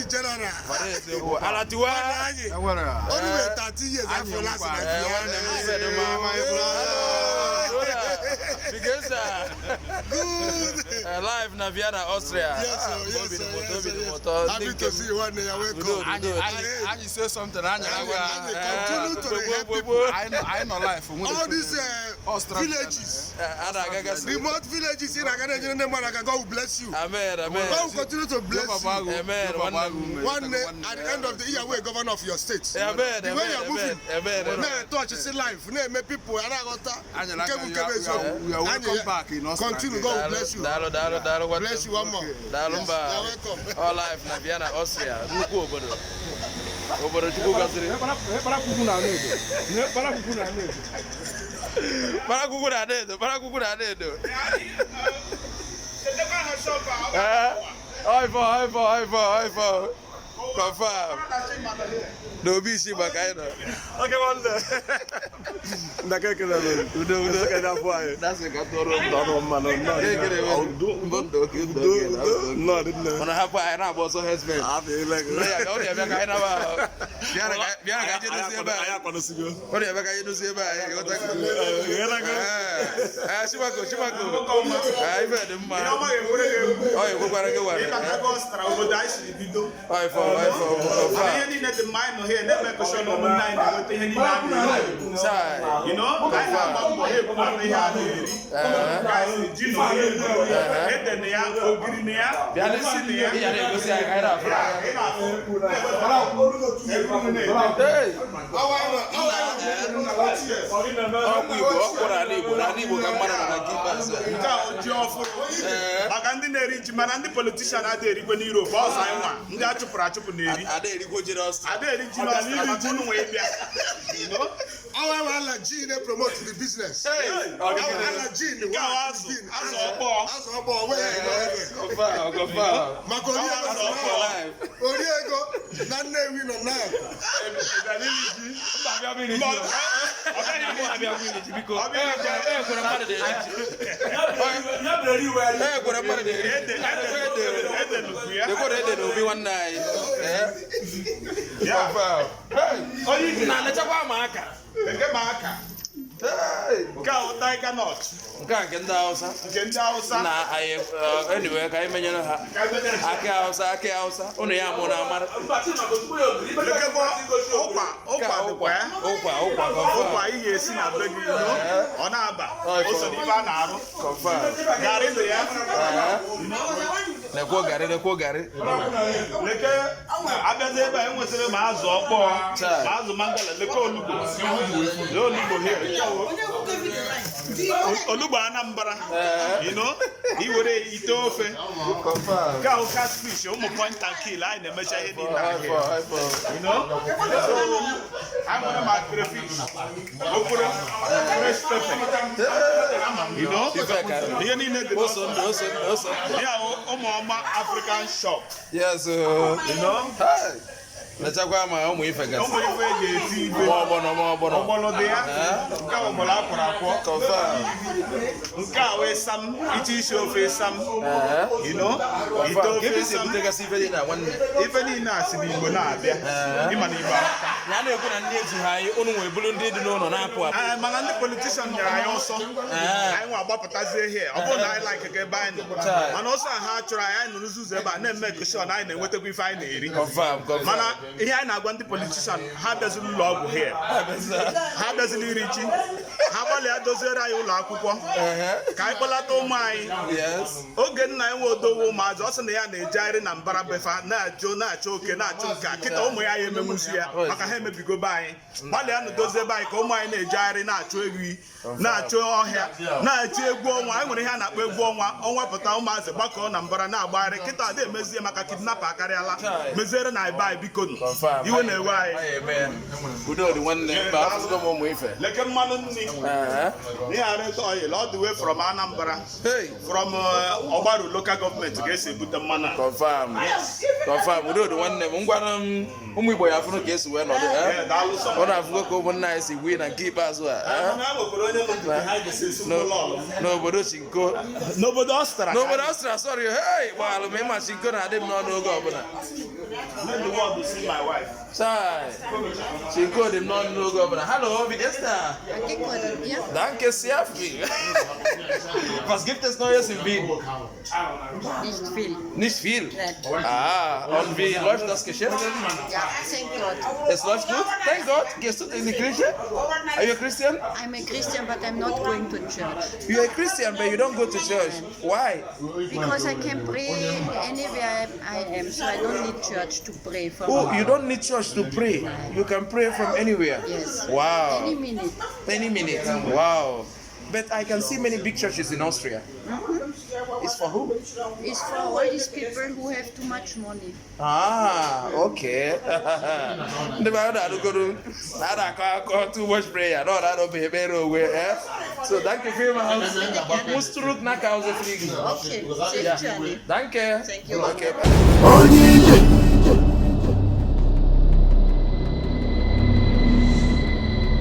general. Alatiwa. Only 30 years after last night. Good. Live na Vienna, Austria. Yes, sir. Happy to see you one day. Welcome. I say something. Continue to I know life. all these villages, remote villages in Agada, God will bless you. Amen. God will continue to bless you. Amen. One day, at the end of the year, we're governor of your state. Amen. The way you're moving, Amen. touch is in life. People, welcome back in Austria. Continue, God will bless you. Bless you one more. Dalumba. You're welcome. All life na Vienna, Austria. Obodo Chukwu gaziri. Para kuku na dedo. High four. Confirm. No be she bakaino. Okay, one day. Udo. That's a gatoro. No. When I have I na boss husband. I feel like. What do you politician are there in Europe. Ndị achụpụrụ achụpụ na-eri. You know? Our allergy they promote the business. Our allergy the Tiger Nut. Nke ndị Hausa na anyway ka anyị menyere ha aki Hausa unu ya mụ na amara ụkwa ihe esi na be gị ọ na-aba oso n'ibe a na-arụ garị ndụ ya nekwo garị leke abịazi ebe a enwesịrị ma azụ ọkpọọ ma azụ mangala leke olugbo olugbo Anambra iwere ite ofe ka catfish ụmụ point and kill anyị na-emecha ihe niile ahụ ma crayfish okporo fresh pepper ihe niile dị ya ụmụ ọma African shop Lechakwa ma ụmụ ife gasị. Ụmụ ife ga-eti ife. Ọgbọnọ dị ya. Nke a ọgbọnọ akwọrọ akwọ. Nke a wee sam ichi isi ofe sam. Ite ofe sam. Ife niile a si n'Igbo na-abịa. Ịma na Igbo aka. Ya na-ekwu na ndị eji ha anyị unu nwee bụrụ ndị dị n'ụlọ na-apụ apụ. Mana ndị politician nyere anyị ọsọ. Anyị nwa agbapụtazie ihe. Ọ bụrụ na anyị like ka ebe anyị nọ. Mana ọsọ ha chọrọ anyị nụrụ ụzọ ebe a na-eme kọshọn anyị na-enwetakwa ife anyị na-eri. Mana ihe anyị na-agwa ndị politishan ha bịaziri ụlọ ọgwụ here ha bịaziri iri ji ha gbalịa doziere anyị ụlọ akwụkwọ ka anyị kpọlata ụmụ anyị oge nna enwe odowo ụmụazị ọ sị na ya na-ejegharị na mbara befa na-achọ oke na-achọ nke a kịta ụmụ ya emenwuzi ya maka ha emebigo be anyị gbalịa nụ dozie ebe anyị ka ụmụ anyị na-ejegharị na-achọ ewi na-achọ ọhịa na-achọ egwu ọnwa anyị nwere ihe a na-akpọ egwu ọnwa pụta ụmụazị gbakọọ na mbara na-agbagharị kịta adị emezie maka kidnapa akarịala meziere na ibe anyị biko iwe na-ewe anyị leke mmanụ nri ihe arịta oil all the way from Anambra from Ogbaru local government ga-esi ebute mmanụ Confirm, udo dị nwanne m ngwana m ụmụ Igbo ya afụrụ ka esi wee nọdụ ọ na-afụgo ka ụmụnna anyị si wee na nke ikpeazụ a n'obodo Chinko n'obodo Ọstra sorry hey gbaalụ ma ịma Chinko na-adị m n'ọnụ oge ọbụla Chinko dị m n'ọnụ n'oge ọbụla hallo wie geht's da? Danke sehr viel. Was gibt es Neues in Wien? Nicht viel. Nicht viel? Nein. Und wie läuft das Geschäft? Ja, thank God. Es läuft gut? Thank God. Gehst du in die Kirche? Are you a Christian? I'm a Christian, but I'm not going to church. You're a Christian, but you don't go to church. Why? Because I can pray anywhere I am, so I don't need church to pray for. Oh, you don't need church to pray. You can pray from anywhere. Yes. Wow. Any minute. Any minute. Wow. But I can see many big churches in Austria. It's for who? It's for all these people who have too much money. Okay. Too much prayer. No, that don't be better way. So thank you very much. Musst zurück nach Hause fliegen. Okay, safe journey. Danke. Thank you. Okay.